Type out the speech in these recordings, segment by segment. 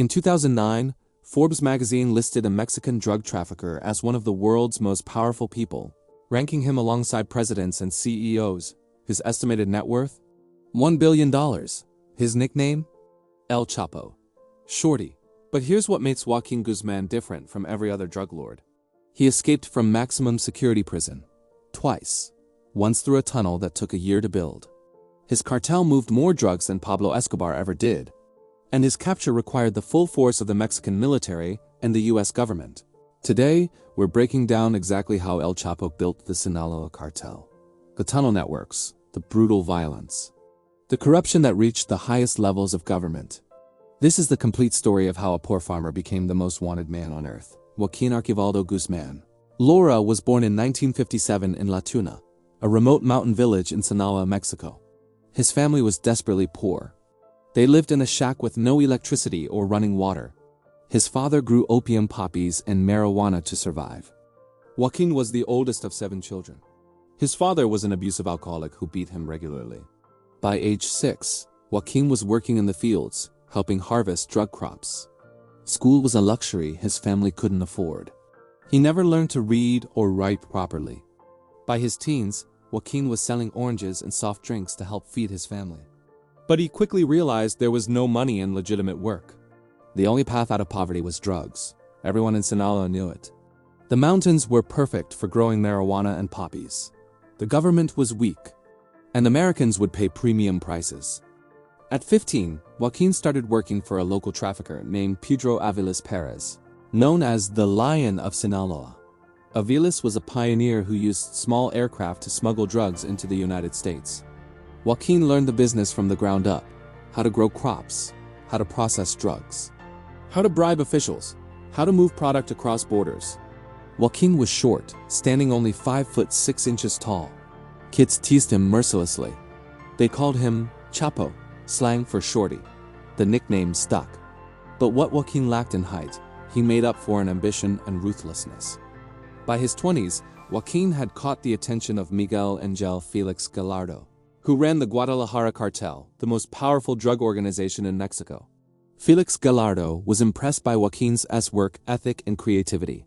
In 2009, Forbes magazine listed a Mexican drug trafficker as one of the world's most powerful people, ranking him alongside presidents and CEOs. His estimated net worth? $1 billion. His nickname? El Chapo. Shorty. But here's what makes Joaquín Guzmán different from every other drug lord. He escaped from maximum security prison. Twice. Once through a tunnel that took a year to build. His cartel moved more drugs than Pablo Escobar ever did. And his capture required the full force of the Mexican military and the US government. Today, we're breaking down exactly how El Chapo built the Sinaloa Cartel. The tunnel networks, the brutal violence, the corruption that reached the highest levels of government. This is the complete story of how a poor farmer became the most wanted man on earth. Joaquín Archibaldo Guzmán. Laura was born in 1957 in La Tuna, a remote mountain village in Sinaloa, Mexico. His family was desperately poor. They lived in a shack with no electricity or running water. His father grew opium poppies and marijuana to survive. Joaquín was the oldest of 7 children. His father was an abusive alcoholic who beat him regularly. By age 6, Joaquín was working in the fields, helping harvest drug crops. School was a luxury his family couldn't afford. He never learned to read or write properly. By his teens, Joaquín was selling oranges and soft drinks to help feed his family. But he quickly realized there was no money in legitimate work. The only path out of poverty was drugs. Everyone in Sinaloa knew it. The mountains were perfect for growing marijuana and poppies. The government was weak, and Americans would pay premium prices. At 15, Joaquín started working for a local trafficker named Pedro Aviles Perez, known as the Lion of Sinaloa. Aviles was a pioneer who used small aircraft to smuggle drugs into the United States. Joaquín learned the business from the ground up: how to grow crops, how to process drugs, how to bribe officials, how to move product across borders. Joaquín was short, standing only 5 foot 6 inches tall. Kids teased him mercilessly. They called him Chapo, slang for shorty. The nickname stuck. But what Joaquín lacked in height, he made up for in ambition and ruthlessness. By his 20s, Joaquín had caught the attention of Miguel Angel Felix Gallardo, who ran the Guadalajara Cartel, the most powerful drug organization in Mexico. Felix Gallardo was impressed by Joaquín's work ethic and creativity.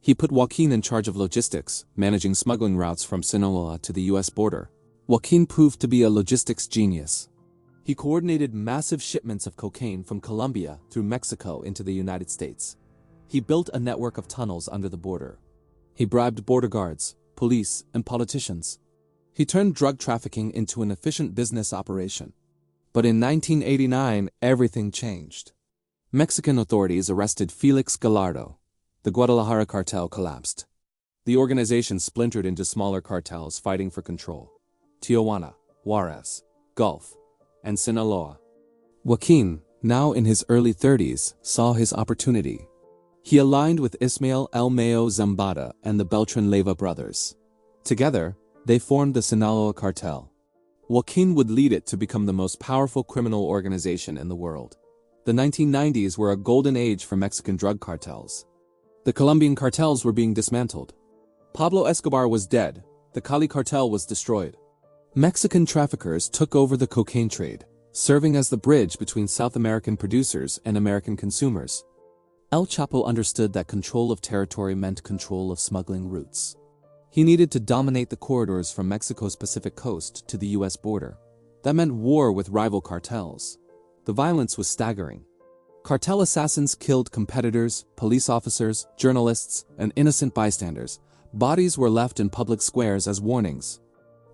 He put Joaquín in charge of logistics, managing smuggling routes from Sinaloa to the US border. Joaquín proved to be a logistics genius. He coordinated massive shipments of cocaine from Colombia through Mexico into the United States. He built a network of tunnels under the border. He bribed border guards, police, and politicians. He turned drug trafficking into an efficient business operation. But in 1989, everything changed. Mexican authorities arrested Felix Gallardo. The Guadalajara Cartel collapsed. The organization splintered into smaller cartels fighting for control: Tijuana, Juarez, Gulf, and Sinaloa. Joaquín, now in his early 30s, saw his opportunity. He aligned with Ismael El Mayo Zambada and the Beltran Leyva brothers. Together, they formed the Sinaloa Cartel. Joaquín would lead it to become the most powerful criminal organization in the world. The 1990s were a golden age for Mexican drug cartels. The Colombian cartels were being dismantled. Pablo Escobar was dead. The Cali cartel was destroyed. Mexican traffickers took over the cocaine trade, serving as the bridge between South American producers and American consumers. El Chapo understood that control of territory meant control of smuggling routes. He needed to dominate the corridors from Mexico's Pacific coast to the US border. That meant war with rival cartels. The violence was staggering. Cartel assassins killed competitors, police officers, journalists, and innocent bystanders. Bodies were left in public squares as warnings.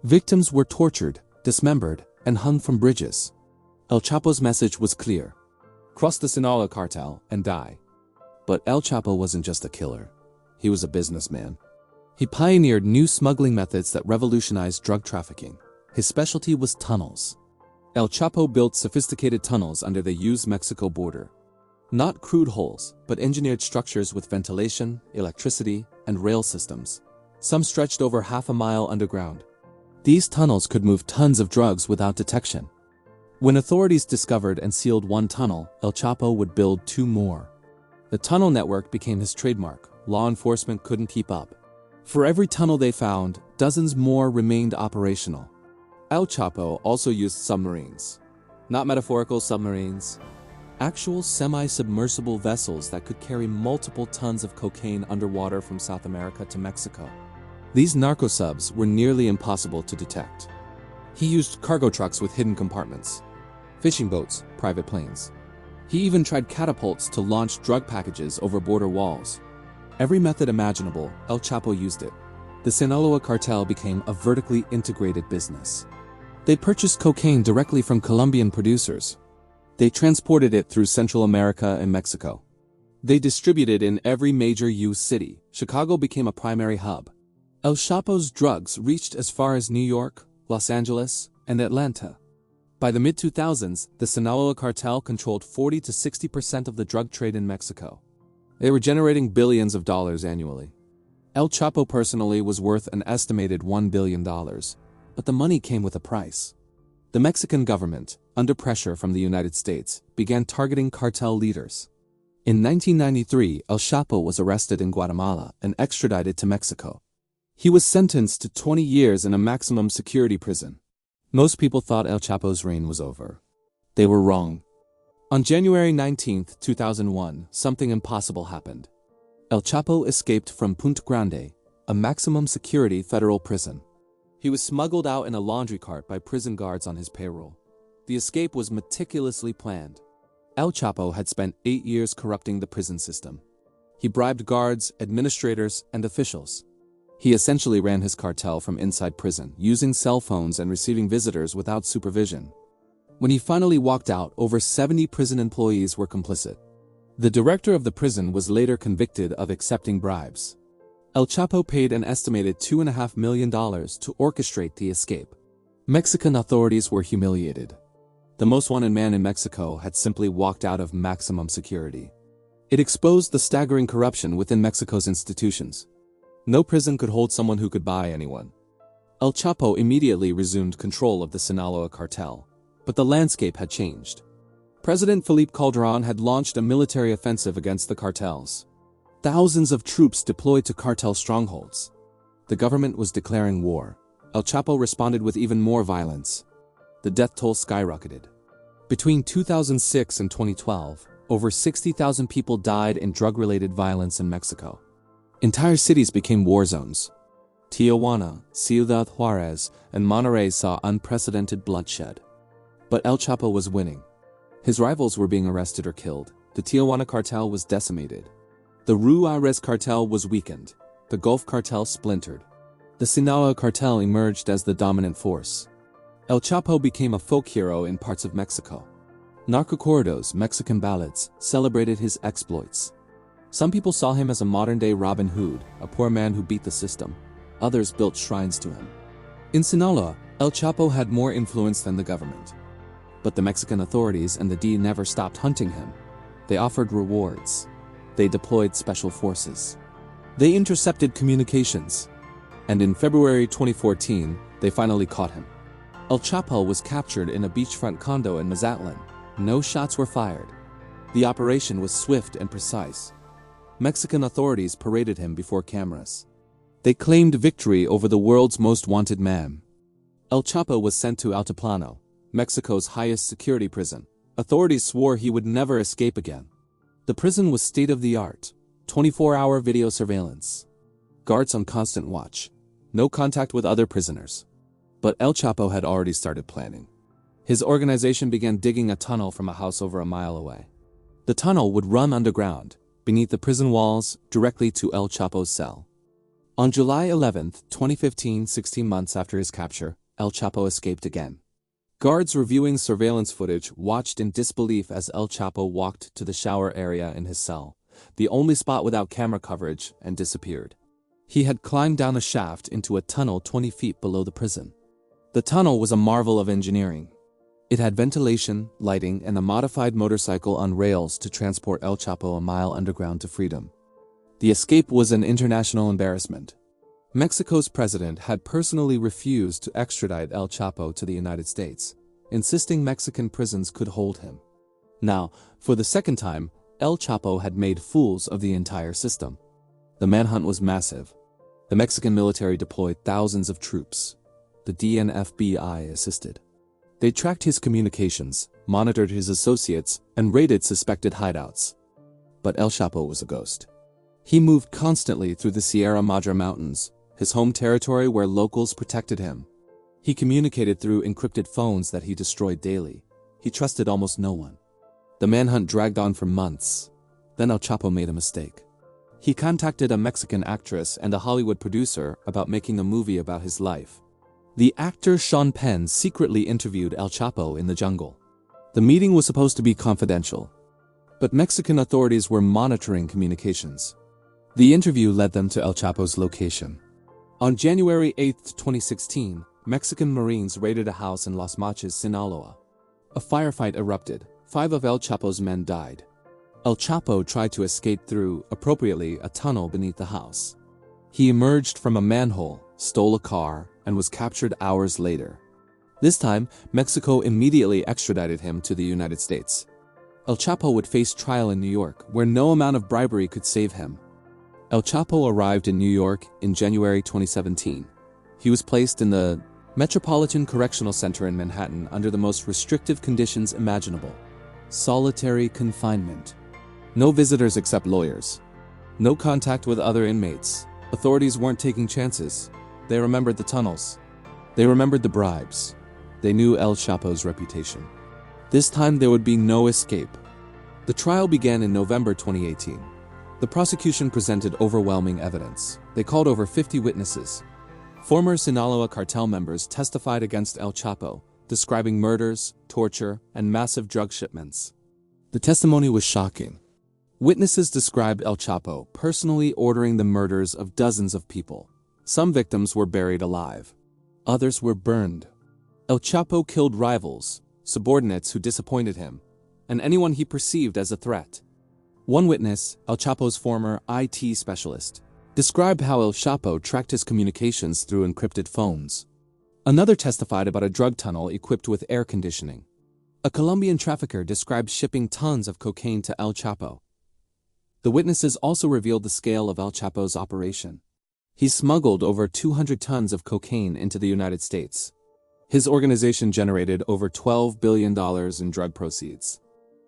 Victims were tortured, dismembered, and hung from bridges. El Chapo's message was clear: cross the Sinaloa Cartel and die. But El Chapo wasn't just a killer. He was a businessman. He pioneered new smuggling methods that revolutionized drug trafficking. His specialty was tunnels. El Chapo built sophisticated tunnels under the US-Mexico border. Not crude holes, but engineered structures with ventilation, electricity, and rail systems. Some stretched over half a mile underground. These tunnels could move tons of drugs without detection. When authorities discovered and sealed one tunnel, El Chapo would build 2 more. The tunnel network became his trademark. Law enforcement couldn't keep up. For every tunnel they found, dozens more remained operational. El Chapo also used submarines. Not metaphorical submarines, Actual semi-submersible vessels that could carry multiple tons of cocaine underwater from South America to Mexico. These narco subs were nearly impossible to detect. He used cargo trucks with hidden compartments, fishing boats, private planes. He even tried catapults to launch drug packages over border walls. Every method imaginable, El Chapo used it. The Sinaloa Cartel became a vertically integrated business. They purchased cocaine directly from Colombian producers. They transported it through Central America and Mexico. They distributed in every major U.S. city. Chicago became a primary hub. El Chapo's drugs reached as far as New York, Los Angeles, and Atlanta. By the mid-2000s, the Sinaloa Cartel controlled 40 to 60% of the drug trade in Mexico. They were generating billions of dollars annually. El Chapo personally was worth an estimated $1 billion, but the money came with a price. The Mexican government, under pressure from the United States, began targeting cartel leaders. In 1993, El Chapo was arrested in Guatemala and extradited to Mexico. He was sentenced to 20 years in a maximum security prison. Most people thought El Chapo's reign was over. They were wrong. On January 19, 2001, something impossible happened. El Chapo escaped from Punta Grande, a maximum security federal prison. He was smuggled out in a laundry cart by prison guards on his payroll. The escape was meticulously planned. El Chapo had spent 8 years corrupting the prison system. He bribed guards, administrators, and officials. He essentially ran his cartel from inside prison, using cell phones and receiving visitors without supervision. When he finally walked out, over 70 prison employees were complicit. The director of the prison was later convicted of accepting bribes. El Chapo paid an estimated $2.5 million to orchestrate the escape. Mexican authorities were humiliated. The most wanted man in Mexico had simply walked out of maximum security. It exposed the staggering corruption within Mexico's institutions. No prison could hold someone who could buy anyone. El Chapo immediately resumed control of the Sinaloa Cartel, but the landscape had changed. President Felipe Calderón had launched a military offensive against the cartels. Thousands of troops deployed to cartel strongholds. The government was declaring war. El Chapo responded with even more violence. The death toll skyrocketed. Between 2006 and 2012, over 60,000 people died in drug-related violence in Mexico. Entire cities became war zones. Tijuana, Ciudad Juarez, and Monterrey saw unprecedented bloodshed. But El Chapo was winning. His rivals were being arrested or killed. The Tijuana cartel was decimated. The Juarez cartel was weakened. The Gulf cartel splintered. The Sinaloa cartel emerged as the dominant force. El Chapo became a folk hero in parts of Mexico. Narco corridos, Mexican ballads, celebrated his exploits. Some people saw him as a modern-day Robin Hood, a poor man who beat the system. Others built shrines to him. In Sinaloa, El Chapo had more influence than the government. But the Mexican authorities and the D never stopped hunting him. They offered rewards. They deployed special forces. They intercepted communications. And in February 2014, they finally caught him. El Chapo was captured in a beachfront condo in Mazatlan. No shots were fired. The operation was swift and precise. Mexican authorities paraded him before cameras. They claimed victory over the world's most wanted man. El Chapo was sent to Altiplano, Mexico's highest security prison. Authorities swore he would never escape again. The prison was state-of-the-art, 24-hour video surveillance. Guards on constant watch. No contact with other prisoners. But El Chapo had already started planning. His organization began digging a tunnel from a house over a mile away. The tunnel would run underground, beneath the prison walls, directly to El Chapo's cell. On July 11, 2015, 16 months after his capture, El Chapo escaped again. Guards reviewing surveillance footage watched in disbelief as El Chapo walked to the shower area in his cell, the only spot without camera coverage, and disappeared. He had climbed down a shaft into a tunnel 20 feet below the prison. The tunnel was a marvel of engineering. It had ventilation, lighting, and a modified motorcycle on rails to transport El Chapo a mile underground to freedom. The escape was an international embarrassment. Mexico's president had personally refused to extradite El Chapo to the United States, insisting Mexican prisons could hold him. Now, for the second time, El Chapo had made fools of the entire system. The manhunt was massive. The Mexican military deployed thousands of troops. The DNFBI assisted. They tracked his communications, monitored his associates, and raided suspected hideouts. But El Chapo was a ghost. He moved constantly through the Sierra Madre Mountains, his home territory where locals protected him. He communicated through encrypted phones that he destroyed daily. He trusted almost no one. The manhunt dragged on for months. Then El Chapo made a mistake. He contacted a Mexican actress and a Hollywood producer about making a movie about his life. The actor Sean Penn secretly interviewed El Chapo in the jungle. The meeting was supposed to be confidential, but Mexican authorities were monitoring communications. The interview led them to El Chapo's location. On January 8, 2016, Mexican Marines raided a house in Las Mochis, Sinaloa. A firefight erupted. 5 of El Chapo's men died. El Chapo tried to escape through, appropriately, a tunnel beneath the house. He emerged from a manhole, stole a car, and was captured hours later. This time, Mexico immediately extradited him to the United States. El Chapo would face trial in New York, where no amount of bribery could save him. El Chapo arrived in New York in January 2017. He was placed in the Metropolitan Correctional Center in Manhattan under the most restrictive conditions imaginable. Solitary confinement. No visitors except lawyers. No contact with other inmates. Authorities weren't taking chances. They remembered the tunnels. They remembered the bribes. They knew El Chapo's reputation. This time there would be no escape. The trial began in November 2018. The prosecution presented overwhelming evidence. They called over 50 witnesses. Former Sinaloa Cartel members testified against El Chapo, describing murders, torture, and massive drug shipments. The testimony was shocking. Witnesses described El Chapo personally ordering the murders of dozens of people. Some victims were buried alive. Others were burned. El Chapo killed rivals, subordinates who disappointed him, and anyone he perceived as a threat. One witness, El Chapo's former IT specialist, described how El Chapo tracked his communications through encrypted phones. Another testified about a drug tunnel equipped with air conditioning. A Colombian trafficker described shipping tons of cocaine to El Chapo. The witnesses also revealed the scale of El Chapo's operation. He smuggled over 200 tons of cocaine into the United States. His organization generated over $12 billion in drug proceeds.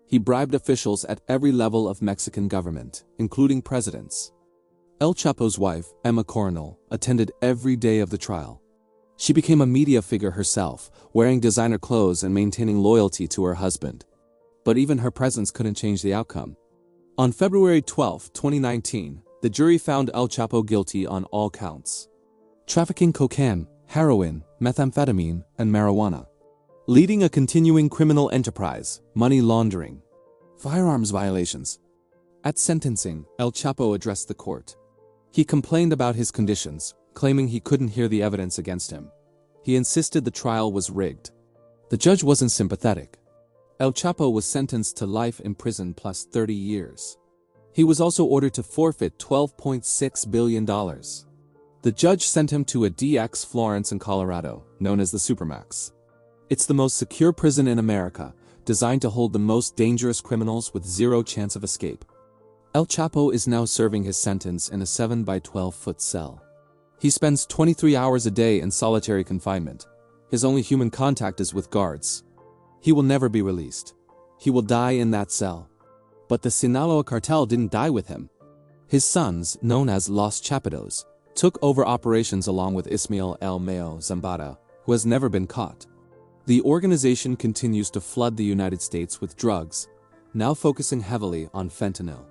He bribed officials at every level of Mexican government, including presidents. El Chapo's wife, Emma Coronel, attended every day of the trial. She became a media figure herself, wearing designer clothes and maintaining loyalty to her husband. But even her presence couldn't change the outcome. On February 12, 2019, the jury found El Chapo guilty on all counts: trafficking cocaine, heroin, methamphetamine, and marijuana, leading a continuing criminal enterprise, money laundering, firearms violations. At sentencing, El Chapo addressed the court. He complained about his conditions, claiming he couldn't hear the evidence against him. He insisted the trial was rigged. The judge wasn't sympathetic. El Chapo was sentenced to life in prison plus 30 years. He was also ordered to forfeit $12.6 billion. The judge sent him to a DX Florence in Colorado, known as the Supermax. It's the most secure prison in America, designed to hold the most dangerous criminals with zero chance of escape. El Chapo is now serving his sentence in a 7 by 12-foot cell. He spends 23 hours a day in solitary confinement. His only human contact is with guards. He will never be released. He will die in that cell. But the Sinaloa Cartel didn't die with him. His sons, known as Los Chapitos, took over operations along with Ismael El Mayo Zambada, who has never been caught. The organization continues to flood the United States with drugs, now focusing heavily on fentanyl.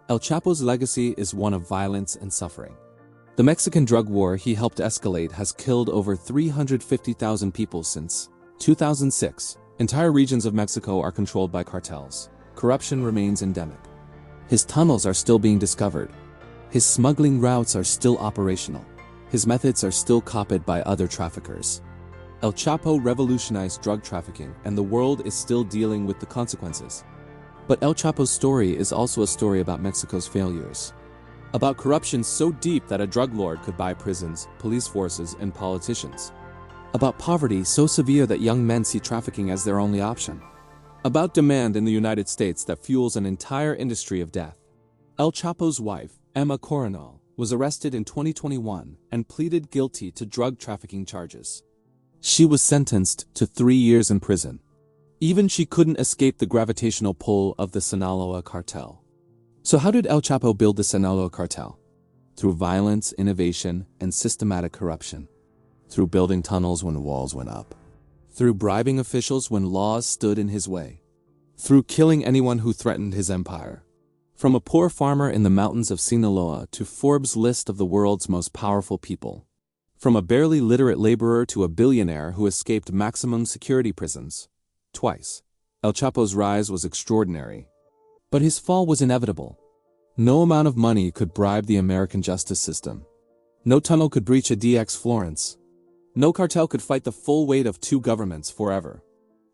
El Chapo's legacy is one of violence and suffering. The Mexican drug war he helped escalate has killed over 350,000 people since 2006. Entire regions of Mexico are controlled by cartels. Corruption remains endemic. His tunnels are still being discovered. His smuggling routes are still operational. His methods are still copied by other traffickers. El Chapo revolutionized drug trafficking, and the world is still dealing with the consequences. But El Chapo's story is also a story about Mexico's failures. About corruption so deep that a drug lord could buy prisons, police forces, and politicians. About poverty so severe that young men see trafficking as their only option. About demand in the United States that fuels an entire industry of death. El Chapo's wife, Emma Coronel, was arrested in 2021 and pleaded guilty to drug trafficking charges. She was sentenced to 3 years in prison. Even she couldn't escape the gravitational pull of the Sinaloa Cartel. So how did El Chapo build the Sinaloa Cartel? Through violence, innovation, and systematic corruption. Through building tunnels when walls went up. Through bribing officials when laws stood in his way. Through killing anyone who threatened his empire. From a poor farmer in the mountains of Sinaloa to Forbes' list of the world's most powerful people. From a barely literate laborer to a billionaire who escaped maximum security prisons. Twice. El Chapo's rise was extraordinary. But his fall was inevitable. No amount of money could bribe the American justice system. No tunnel could breach a DX Florence. No cartel could fight the full weight of 2 governments forever.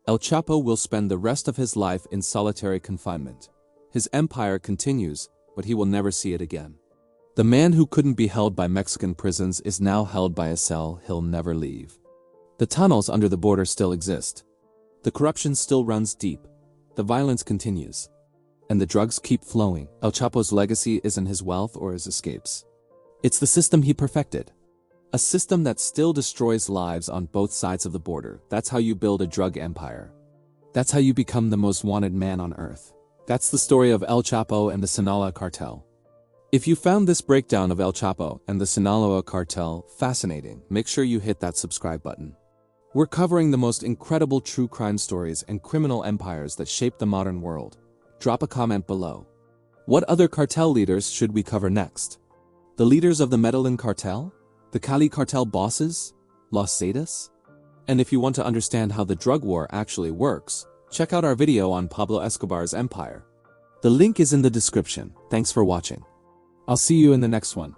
El Chapo will spend the rest of his life in solitary confinement. His empire continues, but he will never see it again. The man who couldn't be held by Mexican prisons is now held by a cell he'll never leave. The tunnels under the border still exist. The corruption still runs deep. The violence continues. And the drugs keep flowing. El Chapo's legacy isn't his wealth or his escapes. It's the system he perfected. A system that still destroys lives on both sides of the border. That's how you build a drug empire. That's how you become the most wanted man on earth. That's the story of El Chapo and the Sinaloa Cartel. If you found this breakdown of El Chapo and the Sinaloa Cartel fascinating, make sure you hit that subscribe button. We're covering the most incredible true crime stories and criminal empires that shaped the modern world. Drop a comment below. What other cartel leaders should we cover next? The leaders of the Medellin Cartel? The Cali Cartel bosses? Los Zetas? And if you want to understand how the drug war actually works, check out our video on Pablo Escobar's empire. The link is in the description. Thanks for watching. I'll see you in the next one.